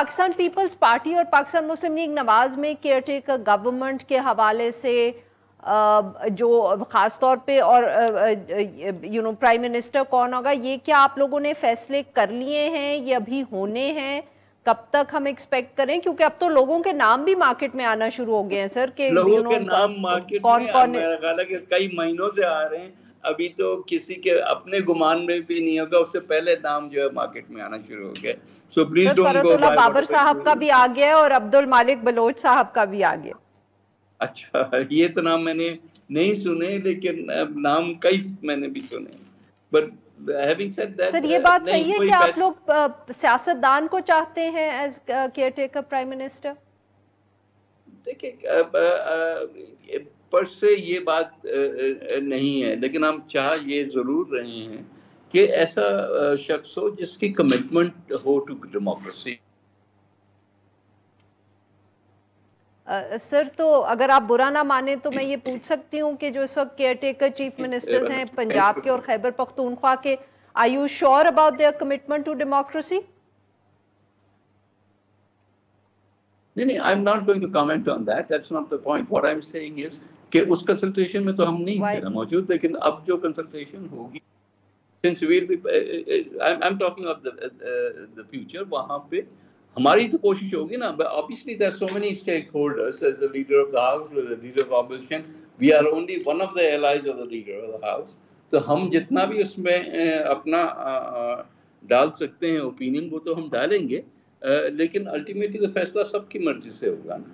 Pakistan Peoples party اور پاکستان مسلم league نواز میں care taker government کے حوالے سے جو خاص طور پہ اور پرائم منسٹر کون ہوگا، یہ کیا آپ لوگوں نے فیصلے کر لیے ہیں، یہ ابھی ہونے ہیں؟ کب تک ہم ایکسپیکٹ کریں؟ کیونکہ اب تو لوگوں کے نام بھی مارکیٹ میں آنا شروع ہو گئے ہیں سر، کہ لوگوں کے نام مارکیٹ میں میرا خیال ہے کہ کئی مہینوں سے آ رہے ہیں، ابھی تو کسی کے اپنے گمان میں بھی نہیں ہوگا، اس سے پہلے نام جو ہے مارکیٹ میں آنا شروع ہو گیا. سو پلیز ڈونٹ فرحت گو اللہ بابر صاحب کا بھی آ گیا ہے اور عبد المالک بلوچ صاحب کا بھی آ گیا. اچھا، یہ تو نام میں نے نہیں سنے، لیکن نام کئی میں نے بھی سنے. بٹ ہیونگ سیڈ دیٹ، سر یہ بات صحیح ہے کہ آپ لوگ سیاستدان کو چاہتے ہیں as care taker prime minister? دیکھیں پر سے یہ بات نہیں ہے، لیکن ہم چاہ یہ ضرور رہے ہیں کہ ایسا شخص ہو جس کی کمٹمنٹ ہو ٹو ڈیموکریسی. سر تو اگر آپ برا نہ مانیں تو میں یہ پوچھ سکتی ہوں کہ جو اس وقت کیئر ٹیکر چیف منسٹرز ہیں پنجاب کے اور خیبر پختونخوا کے، are you sure about their commitment to democracy؟ نہیں، I'm not going to comment on that. That's not the point. What I'm saying is کہ اس کنسلٹیشن میں تو ہم نہیں موجود، لیکن اب جو کنسلٹیشن ہوگی since we'll be I'm talking of the future، وہاں پہ ہماری تو کوشش ہوگی نا. Obviously there are so many stakeholders. As the leader of the house, as the leader of opposition, we are only one of the allies of the leader of the house. تو ہم جتنا بھی اس میں اپنا ڈال سکتے ہیں اوپینین، وہ تو ہم ڈالیں گے، لیکن الٹیمیٹلی فیصلہ سب کی مرضی سے ہوگا نا.